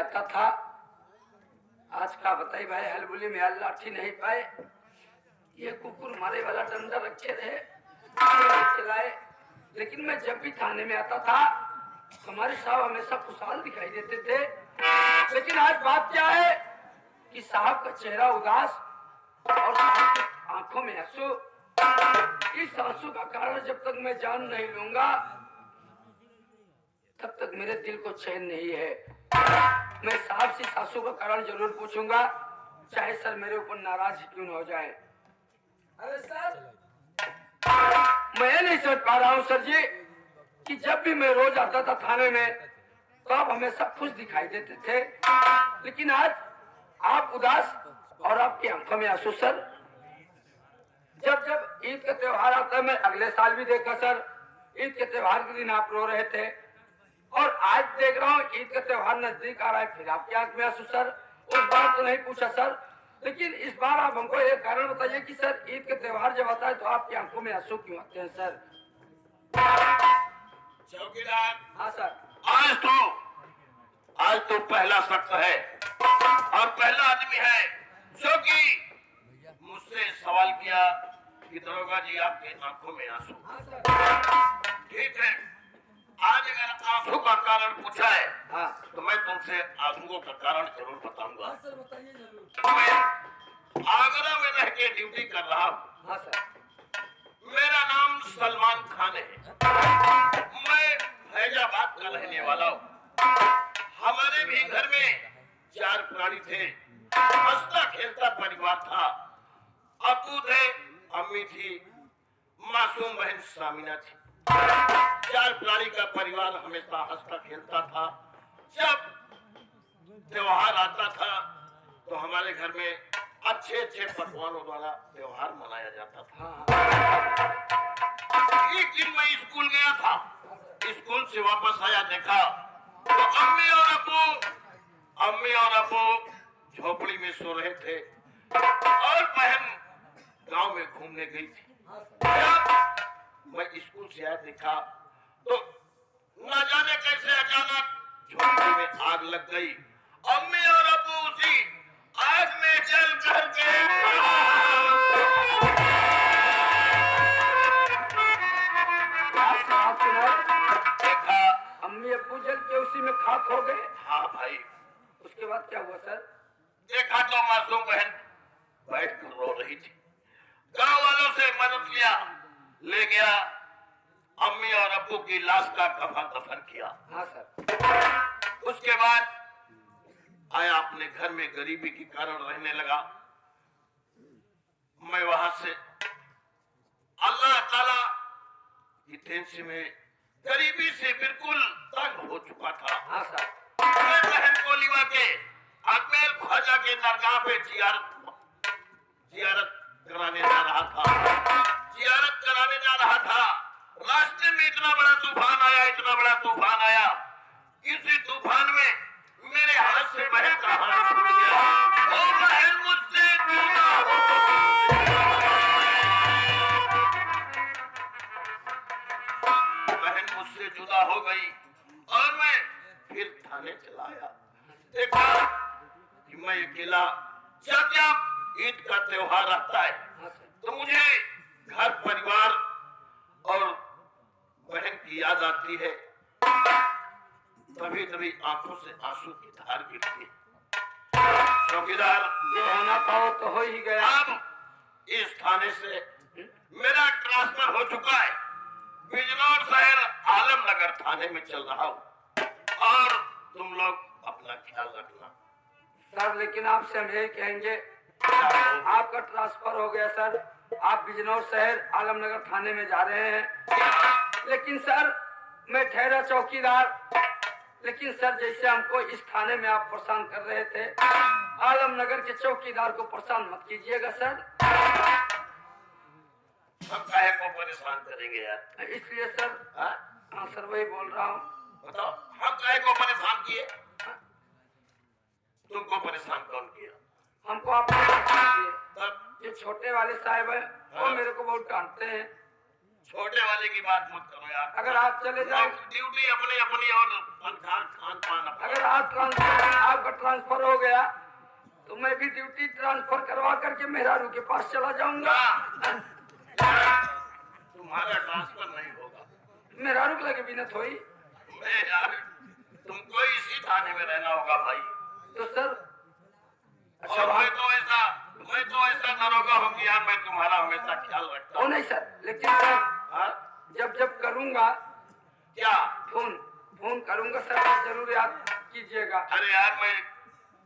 आता था। आज का बताई भाई हलबुली में हाल लाठी नहीं पाए, ये कुकुर मारे वाला डंडा रखे रहे चलाए। लेकिन मैं जब भी थाने में आता था हमारे साहब हमेशा खुशहाल दिखाई देते थे। लेकिन आज बात क्या है कि साहब का चेहरा उदास और साहब की आंखों में आंसू। इस आंसू का कारण जब तक मैं जान नहीं लूंगा तब तक मेरे दिल को चैन नहीं है। मैं साहब से सासू का कारण जरूर पूछूंगा, चाहे सर मेरे ऊपर नाराज क्यों न हो जाए। अरे सर, मैं नहीं सोच पा रहा हूँ सर जी कि जब भी मैं रोज आता था थाने में तो आप हमेशा खुश दिखाई देते थे, लेकिन आज आप उदास और आपकी आंखों में आंसू। सर, जब जब ईद का त्योहार आता है, मैं अगले साल भी देखा सर, ईद के त्योहार के दिन आप रो रहे थे और आज देख रहा हूँ ईद का त्योहार नजदीक आ रहा है फिर आपकी आंख में आंसू। सर, उस बार तो नहीं पूछा सर, लेकिन इस बार आप हमको एक कारण बताइए कि सर ईद का त्योहार जब आता है तो आपकी आंखों में आंसू क्यों आते हैं सर? चौकीदार। हाँ सर। आज तो पहला शख्स है और पहला आदमी है जो कि मुझसे सवाल किया कि दरोगा जी आपके आंखों में आंसू। हाँ सर। ठीक है, आज अगर आंसू का कारण पूछा है हाँ तो मैं तुमसे आंसुओं का कारण जरूर बताऊंगा। सर, बताइए जरूर। मैं आगरा में रह के ड्यूटी कर रहा हूँ। हाँ सर। मेरा नाम सलमान खान है। मैं फैजाबाद का रहने वाला हूँ। हमारे भी घर में 4 प्राणी थे, हंसता खेलता परिवार था। अबू थे, अम्मी थी, मासूम बहन सामिना थी। 4 प्राणी का परिवार हमेशा हंसता खेलता था। जब त्योहार आता था तो हमारे घर में अच्छे अच्छे पकवानों द्वारा त्योहार मनाया जाता था। एक दिन मैं स्कूल गया था, स्कूल से वापस आया, देखा तो अम्मी और अबू झोपड़ी में सो रहे थे और बहन गांव में घूमने गई थी। जब मैं स्कूल से आया देखा तो न जाने कैसे अचानक झोपड़ी में आग लग गई। अम्मी और अबू उसी आग में जल करके देखा अम्मी अब्बू जल के उसी में खाक हो गए। हाँ भाई। उसके बाद क्या हुआ सर? देखा तो मासूम बहन बैठ कर रो रही थी। गांव वालों से मदद लिया, ले गया, अम्मी और अब्बू की लाश का कफन दफन किया। हाँ सर। उसके बाद आया अपने घर में, गरीबी के कारण रहने लगा। मैं वहां से अल्लाह ताला की देन से मैं गरीबी से बिल्कुल तंग हो चुका था। हाँ सर। मैं बहन को लिवा के अजमेर ख्वाजा के दरगाह पे जियारत कराने जा रहा था। रास्ते में इतना बड़ा तूफान आया। इसी तूफान में मेरे हाथ से बहन का हाथ छूट गया। वो बहन मुझसे जुदा हो गई और मैं फिर थाने चला आया। देखा कि मैं अकेला, जब ईद का त्योहार आता है तो मुझे घर परिवार और बहन की याद आती है। तभी आंखों से आंसू की धार गिरती है। चौकीदार, जो होना था वो तो हो ही गया। अब इस थाने से मेरा ट्रांसफर हो चुका है, बिजनौर शहर आलमनगर थाने में चल रहा हूँ और तुम लोग अपना ख्याल रखना। सर, लेकिन आपसे हम यही कहेंगे, आपका ट्रांसफर हो गया सर, आप बिजनौर शहर आलमनगर थाने में जा रहे हैं। लेकिन सर, मैं ठहरा चौकीदार, लेकिन सर जैसे हमको इस थाने में आप परेशान कर रहे थे, आलमनगर के चौकीदार को परेशान मत कीजिएगा सर। हम काहे को परेशान करेंगे यार? इसलिए सर। हाँ सर, वही बोल रहा हूँ। बताओ, हम काहे को परेशान किए? तुमको परेशान कौन किया? हमको आपने परेशान किए। ये छोटे वाले साहब है, वो मेरे को बहुत डांटते हैं। छोटे वाले की बात मत करो यार। अगर आप चले जाए, ड्यूटी अपनी अपनी और खान पान अपना। अगर आपका ट्रांसफर हो गया तो मैं भी ड्यूटी ट्रांसफर करवा करके मेहरारू के पास चला जाऊंगा। तुम्हारा ट्रांसफर नहीं होगा। मेहरारू के लगे बिना थोड़ी। मैं यार तुमको इसी थाने में रहना होगा भाई। तो सर अच्छा, मैं तो ऐसा करूंगा हूँ कि यार मैं तुम्हारा हमेशा ख्याल रखता हूँ। नहीं सर, लेकिन सर जब करूंगा क्या फोन करूंगा सर, जरूर याद कीजिएगा। अरे यार मैं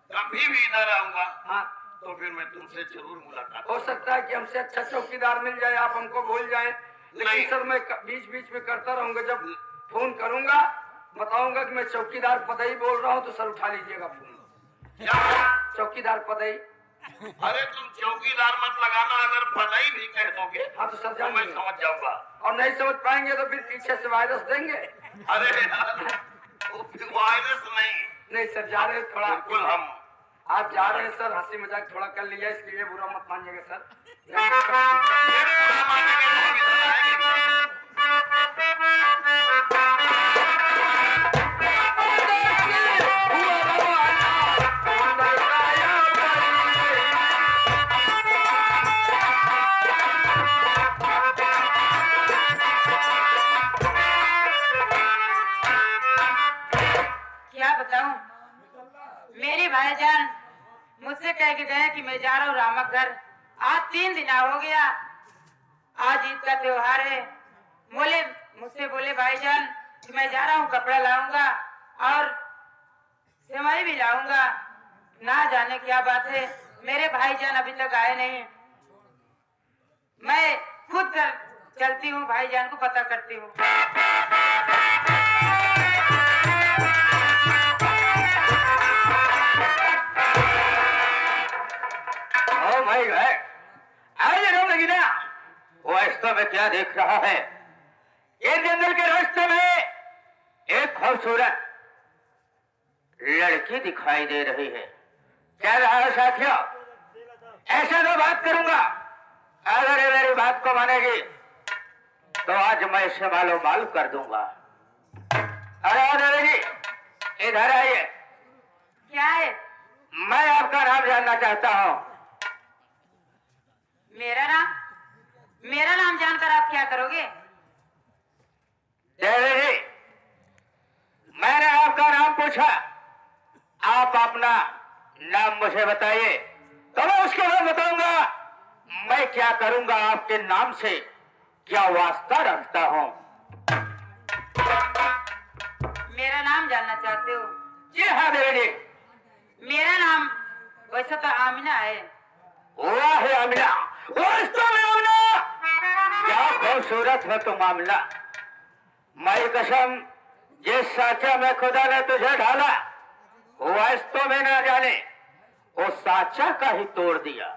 कभी भी न रहूंगा। हाँ, तो फिर मैं तुमसे जरूर मुलाकात। हो सकता है कि हमसे अच्छा चौकीदार मिल जाए, आप हमको भूल जाएं, लेकिन सर मैं बीच में करता रहूंगा। जब फोन करूंगा बताऊंगा कि मैं चौकीदार पदई बोल रहा हूँ, तो सर उठा लीजिएगा फोन। चौकीदार पदई। अरे तुम चौकीदार मत लगाना, अगर पदई भी कह दोगे हाँ तो सर तो मैं समझ जाऊंगा। और नहीं समझ पाएंगे तो फिर पीछे से वायरस देंगे। अरे वायरस नहीं सर, जा रहे थोड़ा। बिल्कुल आप जा रहे हैं सर, हंसी मजाक थोड़ा कर लिया, इसलिए बुरा मत मानिएगा सर। क्या बताऊं, मेरी भाईजान मुझसे कह के गए कि मैं जा रहा हूँ रामक घर। आज 3 दिन हो गया, आज ईद का त्योहार है। मुझसे बोले भाईजान कि मैं जा रहा हूँ, कपड़ा लाऊंगा और सेवई भी लाऊंगा। ना जाने क्या बात है, मेरे भाईजान अभी तक आए नहीं। मैं खुद चलती हूँ, भाईजान को पता करती हूँ। भाई है आज लगी ना, वो रास्ते में क्या देख रहा है? एक जंगल के रास्ते में एक खूबसूरत लड़की दिखाई दे रही है। क्या रहा है साथियों, ऐसे तो बात करूंगा, अगर ये मेरी बात को मानेगी तो आज मैं इसे मालो माल कर दूंगा। अरे दादा जी इधर आइए। क्या है? मैं आपका नाम जानना चाहता हूँ। मेरा नाम जानकर आप क्या करोगे? देवी जी, मैंने आपका नाम पूछा, आप अपना नाम मुझे बताइए तो मैं उसके बाद बताऊंगा मैं क्या करूंगा, आपके नाम से क्या वास्ता रखता हूँ। मेरा नाम जानना चाहते हो? जी हाँ देवी जी। मेरा नाम वैसे तो आमिना है। वाह है आमिना, वास्तव में आमिना, क्या खूबसूरत है तुम आमिना। मैं कसम, जिस साचा में खुदा ने तुझे ढाला वास्तव में ना जाने वो साचा का ही तोड़ दिया,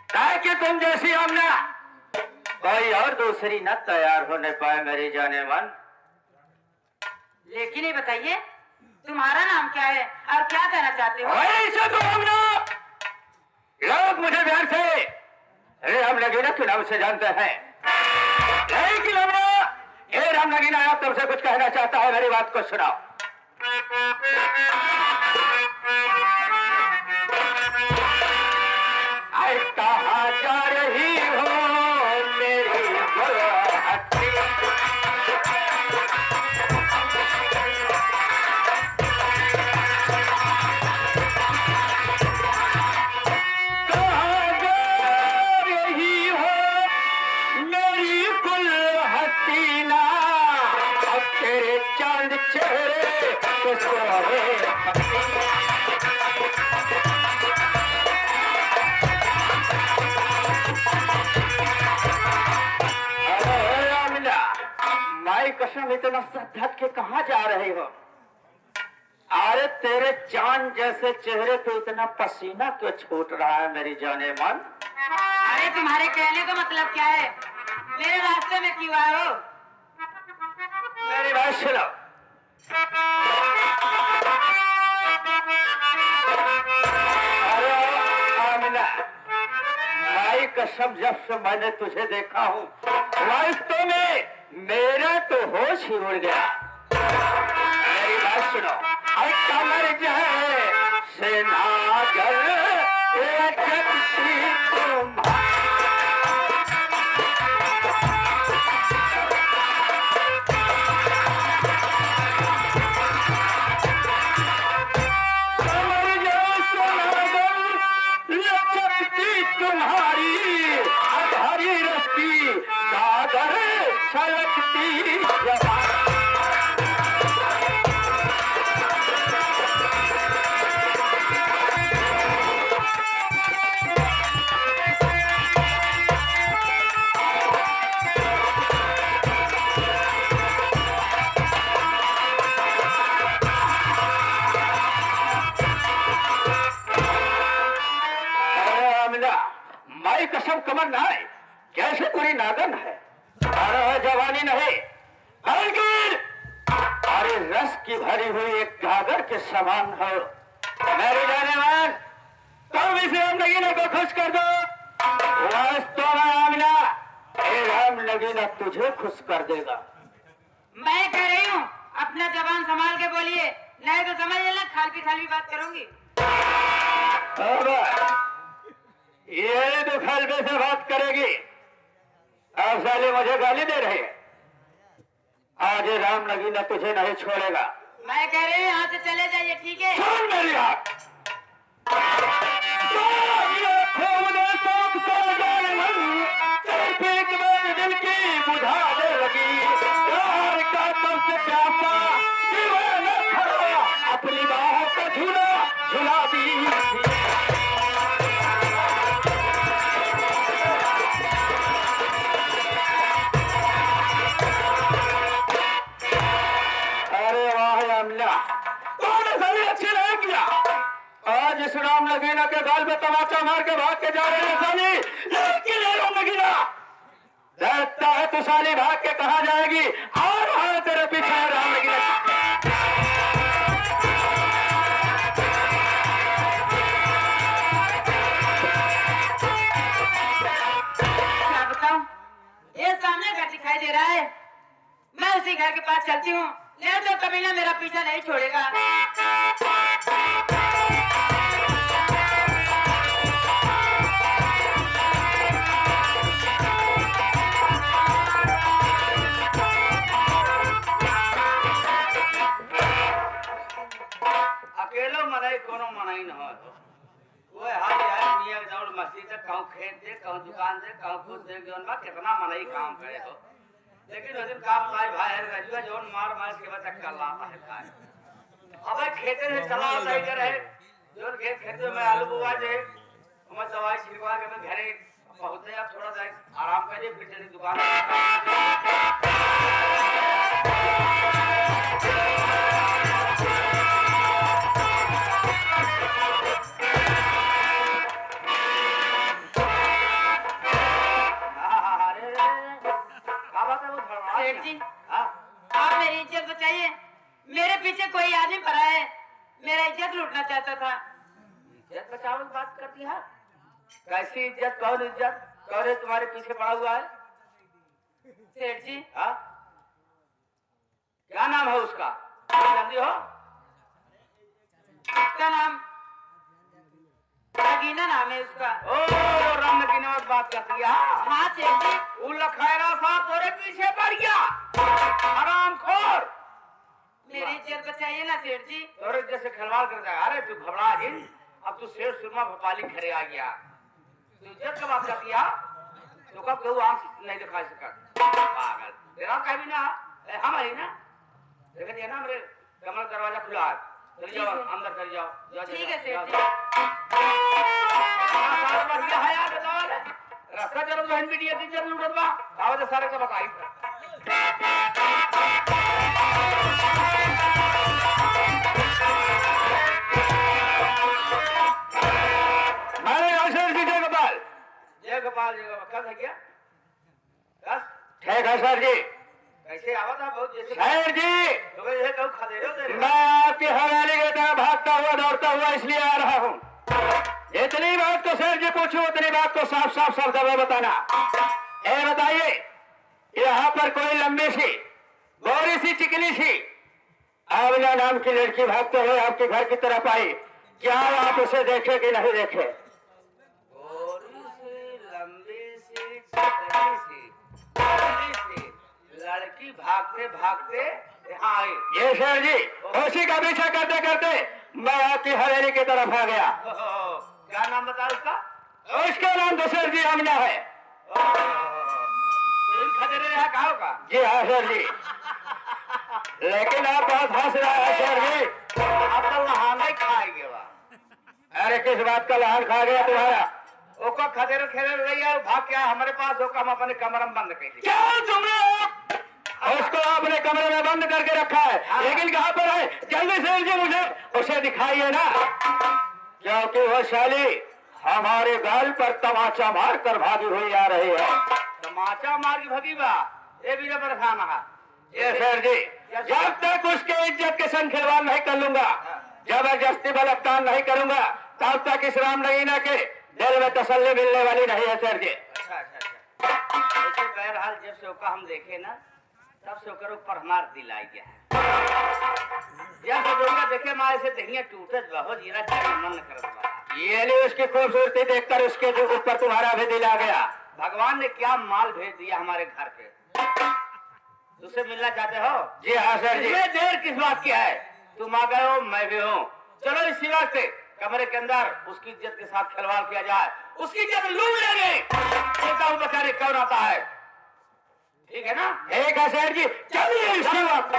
ताकि तुम जैसी आमिना कोई और दूसरी न तैयार होने पाए मेरी जाने मन। लेकिन ये बताइए तुम्हारा नाम क्या है और क्या कहना चाहते हो? ऐसे तो आमिना लोग मुझे प्यार से राम नगीना के नाम से जानते हैं, लेकिन ये राम नगीना आप तुमसे कुछ कहना चाहता है, मेरी बात को सुनाओ। कहाँ जा रही हो मेरी गुलहस्ती, चांद चेहरे को सोहे माई कसम, इतना सच के कहाँ जा रही हो? अरे तेरे चांद जैसे चेहरे पे इतना पसीना क्यों छूट रहा है मेरी जाने मन? अरे तुम्हारे कहने का मतलब क्या है? मेरे रास्ते में क्यों आए हो? मेरी बात सुनो। अरे आमिना, माई कसम जब से मैंने तुझे देखा हूँ वास्तव में मेरा तो होश ही उड़ गया। मेरी बात सुनो, कमर जाए सेनागर एक शक्ति तुम्हारी। माई कसम कमर ना है, कैसे पूरी नागन है। अरे जवानी नहीं बल्कि अरे रस की भरी हुई एक गागर के समान हो। मेरे जाने मान तुम इसे हम नगीना को खुश कर दो। वास्तव में आमिना हम नगीना तुझे खुश कर देगा। मैं कह रही हूँ अपना जबान संभाल के बोलिए, नहीं तो समझ लेना खाली खाली बात करूंगी। ये तो खलबे से बात करेगी। अब साले मुझे गाली दे रहे हैं। आज राम नगीना तुझे नहीं छोड़ेगा। मैं कह रही हूँ यहाँ से चले जाइए, ठीक है? सुन मेरी बात। दिल की बुझाने लगी प्यार का तुमसे प्यासा दीवाना खड़ा अपनी बाहों को झुला दी। आज इस राम नगीना के गाल में तमाचा मार के भाग के जा रहे हैं साली, लेकिन राम नगीना देखता है तू साली भाग के कहा जाएगी। और हाँ तेरे पीछे राम नगीना। क्या बताऊं, ये सामने घर दिखाई दे रहा है, मैं उसी घर के पास चलती हूँ, नहीं तो कमीना मेरा पीछा नहीं छोड़ेगा। अकेलो मनाई कोनो मनाई न हो। वो हाल यार मियां दौड़ मस्जिद तक कहूं खेत दे कहूं दुकान दे कहूं खुद दे जोन बा कितना मनाई काम करे हो। लेकिन वजन काम भाई है रजुआ जोन मार के बचा कर लाता है खाए। अब खेते से चला सही करे जोन खेते में आलू बुआ दे हम दवाई छिड़वा के मैं घरे पहुंचे अब थोड़ा सा आराम करिए फिर चली दुकान। सेठ जी, आप मेरी इज्जत बचाइए, मेरे पीछे कोई आदमी पड़ा है, मेरा इज्जत लूटना चाहता था। इज्जत बचाओ की बात करती है? कैसी इज्जत? कौन इज्जत? कौन है तुम्हारे पीछे पड़ा हुआ है? सेठ जी, हाँ? क्या नाम है उसका? जानती हो? उसका नाम नगीना नाम है उसका। ओ राम नगीना में बात करती है? हाँ सेठ जी। वो लखैरा साहब तेरे पीछे पड़ गया, हरामखोर। मेरी इज्जत बचाइए ना सेठ जी। तोरे जैसे खिलवाड़ करता है। अरे तू घबरा जिन, अब तू शेर सुरमा भोपाली खड़े आ गया। तू इज्जत का बात करती है? तो कब केहू आंख नहीं दिखा सका पागल तेरा कभी ना हम ही ना देखिए ना मेरे कमरा दरवाजा खुला है, चल जाओ अंदर चल जाओ। ठीक है सेठ जी। रास्ता चलो बहन बेटी की जरूर लूटत बा आवाज सारे के बताई। मारे अवसर की जय गोपाल। जय गोपाल जय गोपाल। कब है क्या? बस ठीक है सर जी। कैसे आवाज है बहुत जैसे सर जी तो ये कहूं खा दे रहे हो। मैं आपकी हवेली के तरफ भागता हुआ दौड़ता हुआ इसलिए आ रहा हूँ इतनी बात तो सेठ जी पूछूं, उतनी बात को साफ साफ शब्दों में बताना। ये बताइए, यहाँ पर कोई लंबी सी गोरी सी चिकनी सी आमना नाम की लड़की भागते हुए आपके घर की तरफ आई, क्या आप उसे देखे कि नहीं देखे? गोरी सी, लंबी सी, चिकनी सी लड़की भागते भागते यहाँ आई। ये शेर जी उसी का पीछा करते करते मैं आपकी हवेली की तरफ आ गया। क्या नाम बता उसका? उसका नाम तो शेर जी आमना है। खदेरे यहाँ कहा होगा? जी हाँ शेर जी, लेकिन आप बहुत हंस रहे हैं शेर जी। अब तो लहान नहीं खाएंगे वह। अरे किस बात का लहान खा गया तुम्हारा? ओका खदेरे खेले रही है, भाग क्या हमारे पास होगा, हम अपने कमरे में बंद कर दिया। क्या तुमने उसको अपने कमरे में बंद करके रखा है? लेकिन कहाँ पर है? जल्दी से जी मुझे उसे दिखाइए ना, क्योंकि वो शाली हमारे गाल पर तमाचा मार कर भागी हुई आ रही है। तमाचा मार की भगी बा, ये भी परेशान है। ये शेर जी, जब तक उसके इज्जत के संग खिलवाड़ नहीं कर लूंगा, जबरदस्ती बलात्कार नहीं करूंगा, तब तक इस राम नगीना के दिल में तसल्ली मिलने वाली नहीं है शेर जी। अच्छा। ऐसे बहरहाल जब से ओका हम देखे ना, तब से ओकर ऊपर हमार दिल आ गया है। जब से ओका देखे मारे से दहिया टूटत बा, हो जीरा चाहे मन न करत बा। ये ले उसकी खूबसूरती देखकर उसके जो ऊपर तुम्हारा भी दिल आ गया। भगवान ने क्या माल भेज दिया हमारे घर पे। तुझसे मिलना चाहते हो? जी हाँ सर जी। इसमें देर किस बात की है? तुम आ गए हो, मैं भी हूँ। चलो इसी वक्त कमरे के अंदर उसकी इज्जत के साथ खिलवाड़ किया जाए, उसकी इज्जत लूट लेंगे। देखता हूँ बेचारे कौन आता है। ठीक है ना? एक है सर जी, चलिए इसी वक्त।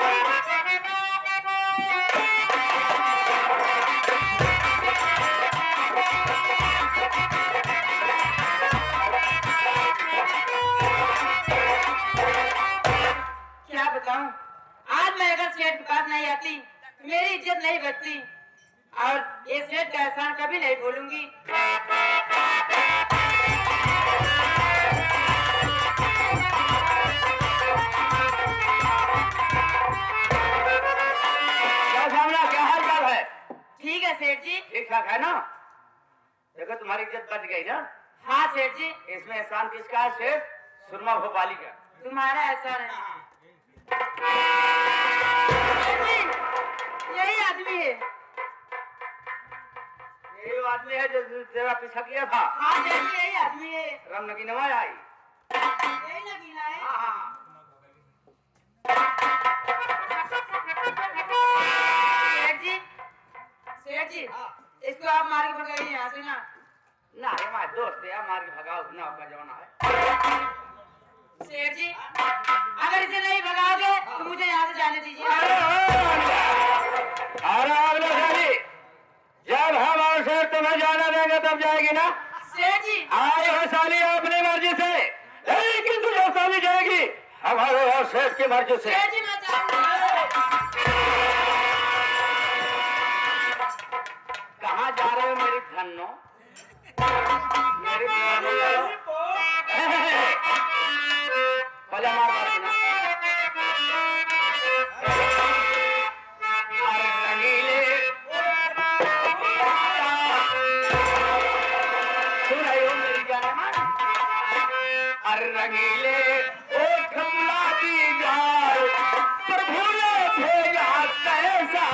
क्या बताऊं, आज मैं अगर सेठ के पास नहीं आती तो मेरी इज्जत नहीं बचती, और ये सेठ का एहसान कभी नहीं भूलूंगी। क्या हाल चाल है? ठीक है सेठ जी। ठीक ठाक है ना? देखो तुम्हारी इज्जत बच गई ना? हाँ सेठ जी। इसमें एहसान किसका है? सेठ सुरमा भोपाली का। तुम्हारा एहसान है। सेठ जी, यही आदमी है। यही आदमी है जो तेरा पीछा किया था? हाँ सेठ जी, यही आदमी है। रम नगीनवा आई। यही नगीना है। हाँ। सेठ जी, इसको आप मार के भगाइए यहाँ से ना। ना ये हमारे दोस्त है, मार के भगाओ ना, का जमाना है। सेठ जी, अगर इसे नहीं भगाओगे तो मुझे यहाँ से जाने दीजिए। अरे जब हम और शेर तुम्हें जाना देंगे तब जाएगी ना? सेठ जी, आई हो साली अपनी मर्जी से, लेकिन तुझे साली जाएगी हमारे और शेर की मर्जी से। सेठ जी मैं जाऊंगा। कहाँ जा रहे हो मेरी धन्नो? मेरी धन्नो पहले मार देना। अरे रंगीले सुन रही हो मेरी जाने मन? अरे रंगीले एक गुलाबी जाल प्रभु ने भेजा कैसा।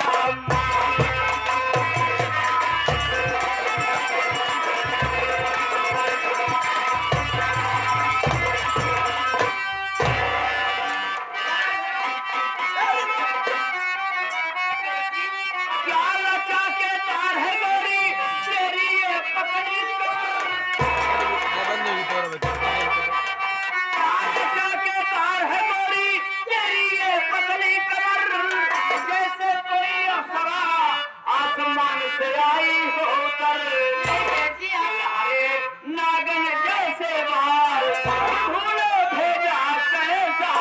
नागन जैसे बाल भूले भेजा कैसा।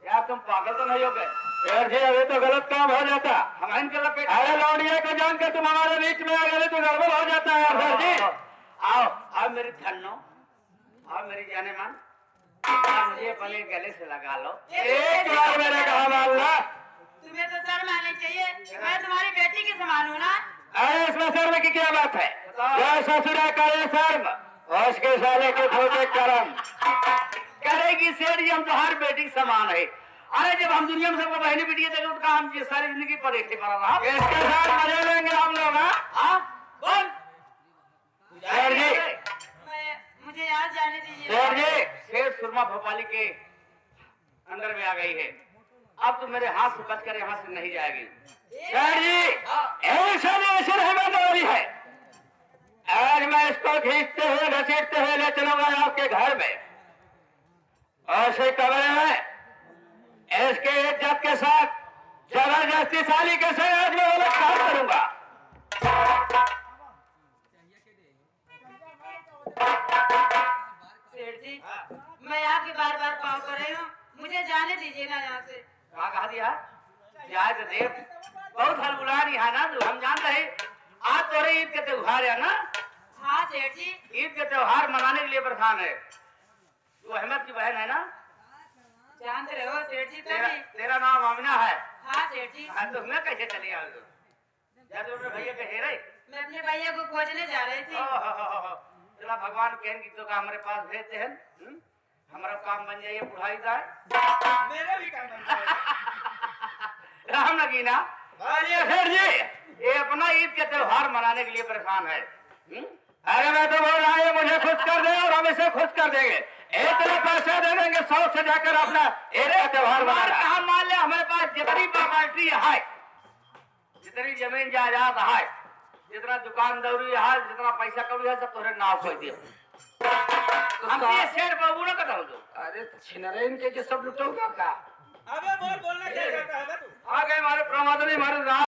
क्या तुम पागल तो नहीं हो गए? शेर जी अभी तो गलत काम हो जाता। हम इनके लपेट। अरे लौंडिया को जानकर तुम हमारे बीच में आ गए तो गड़बड़ हो जाता है शेर जी। आओ आओ मेरी धन्नो, और मेरी जाने मन मुझे अपने गले से लगा लो, एक बार मेरा कहा मान लो। तुम्हें तो शर्म आनी चाहिए, मैं तुम्हारी बेटी की समान हूँ ना। अरे इसमें शर्म की क्या बात है? जो ससुरा करे शर्म और उसके साले के छोटे कर्म करेगी सेठ जी, हम तो हर बेटी समान है। अरे जब हम दुनिया में सबको बहनी बेटी देखे तो हम सारी जिंदगी पर एक इसके साथ मजे लेंगे हम लोग। हाँ बोल सेठ जी, मुझे यहाँ जाने दीजिए। सेठ जी, शेर सुरमा भोपाली के अंदर में आ गई है, अब तो मेरे हाथ से बचकर यहाँ से नहीं जाएगी। सेठ जी ऐसा रहमत वाली है, आज मैं इसको खींचते हुए घसीटते हुए ले चलूंगा आपके घर में, ऐसे कमरे में इसके इज्जत के साथ जबरदस्ती साली के साथ आज मैं वो काम करूंगा। सेठ जी मैं आपके बार बार पाँव कर रही हूँ, मुझे जाने दीजिए ना यहाँ से। कहा दिया जाए तो देव, बहुत हलगुला रही है ना, हम जान रहे आज तो ईद के त्योहार है ना। हाँ सेठ जी, ईद के त्योहार मनाने के लिए परेशान है, तू अहमद की बहन है ना? जानते रहो सेठ जी तेरा नाम आमिना है? हाँ सेठ जी। हाँ, तो मैं कैसे चली आ गई? अपने भैया कहे रहे मैं अपने भैया को खोजने जा रही थी। चला भगवान कहन की तो का हमारे पास भेजते हैं, हमारा काम बन जाइए बुढ़ाई का मेरा भी काम बन जाएगा। राम नगीना सेठ जी ये अपना ईद के त्योहार मनाने के लिए परेशान है। अरे मैं तो बोल रहा है मुझे खुश कर दे और हम इसे खुश कर देंगे, इतना पैसा दे देंगे 100 से जाकर अपना एक त्योहार मनाना। हम मान ले हमारे पास जितनी प्रॉपर्टी है, जितनी जमीन जायदाद है, जितना दुकान दौरी है, जितना पैसा कौड़ी है, सब तोरे नाव कर दिया। हम ये शेर बाबू ना कदम दो। अरे छिनरेन के सब लुटोगा का? अबे बोलना क्या चाहता है तू? आ गए हमारे प्रमाद ने हमारे